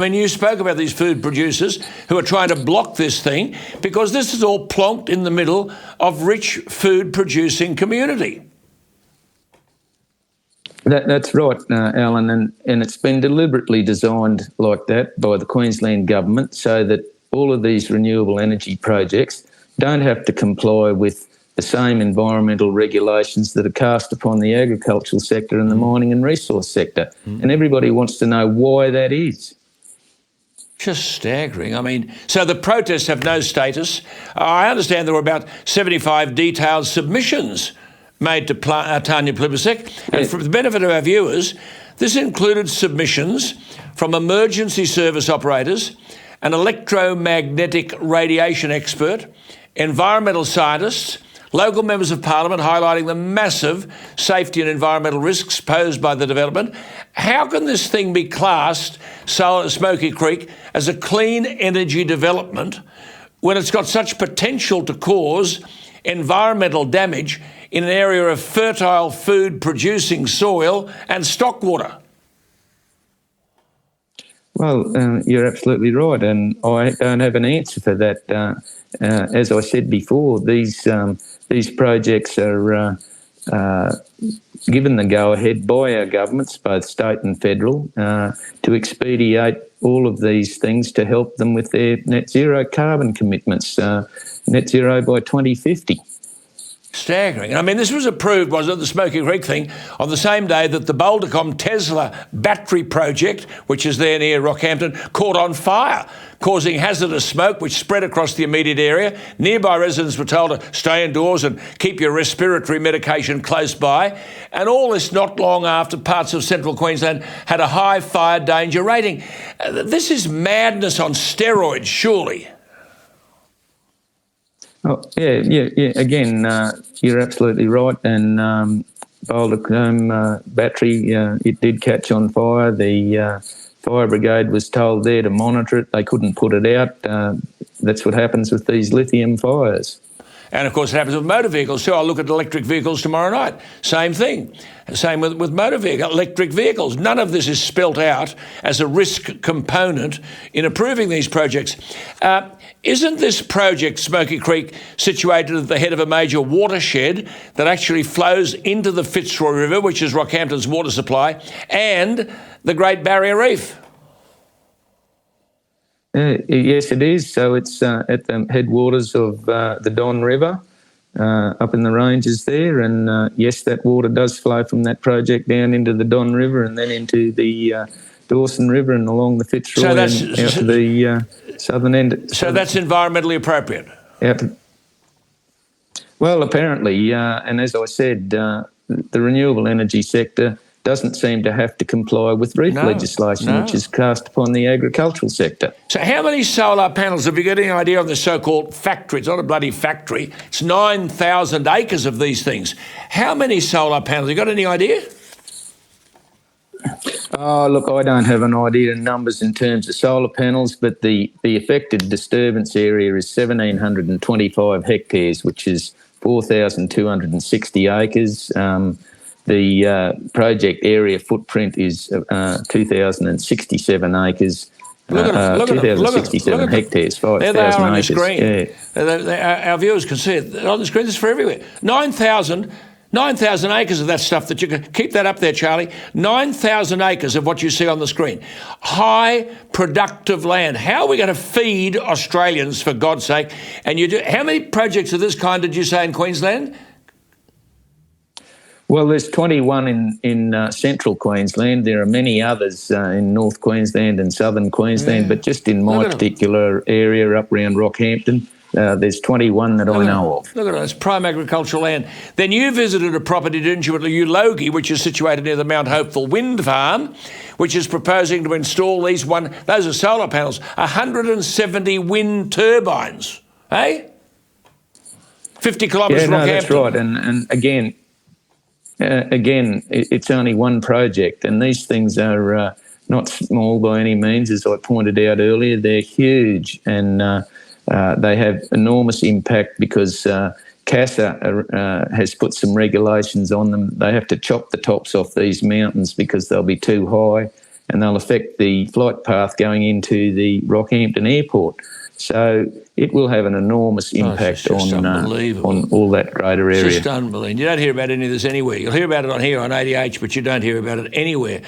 I mean, you spoke about these food producers who are trying to block this thing because this is all plonked in the middle of rich food-producing community. That's right, Alan, and it's been deliberately designed like that by the Queensland government so that all of these renewable energy projects don't have to comply with the same environmental regulations that are cast upon the agricultural sector and the mining and resource sector. And everybody wants to know why that is. Just staggering. I mean, so the protests have no status. I understand there were about 75 detailed submissions made to Tanya Plibersek. And for the benefit of our viewers, this included submissions from emergency service operators, an electromagnetic radiation expert, environmental scientists, local members of parliament highlighting the massive safety and environmental risks posed by the development. How can this thing be classed, Smoky Creek, as a clean energy development when it's got such potential to cause environmental damage in an area of fertile food-producing soil and stock water? Well, you're absolutely right, and I don't have an answer for that. As I said before, these projects are given the go-ahead by our governments, both state and federal, to expedite all of these things to help them with their net zero carbon commitments, net zero by 2050. Staggering. I mean, this was approved, wasn't it, the Smoky Creek thing, on the same day that the Bouldercombe Tesla battery project, which is there near Rockhampton, caught on fire, causing hazardous smoke which spread across the immediate area. Nearby residents were told to stay indoors and keep your respiratory medication close by. And all this not long after parts of central Queensland had a high fire danger rating. This is madness on steroids, surely. Oh, yeah. Again, you're absolutely right. And Bouldercombe battery, it did catch on fire. The fire brigade was told there to monitor it. They couldn't put it out. That's what happens with these lithium fires. And, of course, it happens with motor vehicles too. I'll look at electric vehicles tomorrow night. Same thing. Same with motor vehicle, electric vehicles. None of this is spelt out as a risk component in approving these projects. Isn't this project, Smoky Creek, situated at the head of a major watershed that actually flows into the Fitzroy River, which is Rockhampton's water supply, and the Great Barrier Reef? Yes, it is. So it's at the headwaters of the Don River, up in the ranges there. And yes, that water does flow from that project down into the Don River and then into the Dawson River and along the Fitzroy and out to the southern end. So that's environmentally appropriate? Well, apparently, and as I said, the renewable energy sector doesn't seem to have to comply with reef legislation, which is cast upon the agricultural sector. So how many solar panels, have you got any idea on this so-called factory? It's not a bloody factory. It's 9,000 acres of these things. How many solar panels? You got any idea? Oh, look, I don't have an idea of numbers in terms of solar panels, but the affected disturbance area is 1,725 hectares, which is 4,260 acres. The project area footprint is 2,067 acres. 2,067 hectares, 5,000 acres. There they are on the screen. Yeah. Our viewers can see it. On the screen, it's for everywhere. 9,000 acres of that stuff that you can keep that up there, Charlie. 9,000 acres of what you see on the screen. High productive land. How are we going to feed Australians, for God's sake? And how many projects of this kind did you say in Queensland? Well, there's 21 in central Queensland. There are many others in North Queensland and southern Queensland, but just in my particular area up around Rockhampton, there's 21 that I know of. Look at it, it's prime agricultural land. Then you visited a property, didn't you, at Eulogie, which is situated near the Mount Hopeful wind farm, which is proposing to install those are solar panels, 170 wind turbines, eh? 50 kilometres from Rockhampton. That's right, and again, it's only one project, and these things are not small by any means. As I pointed out earlier, they're huge, and they have enormous impact because CASA has put some regulations on them. They have to chop the tops off these mountains because they'll be too high, and they'll affect the flight path going into the Rockhampton Airport. So it will have an enormous impact on all that greater area. It's just unbelievable. You don't hear about any of this anywhere. You'll hear about it on here on ADH, but you don't hear about it anywhere.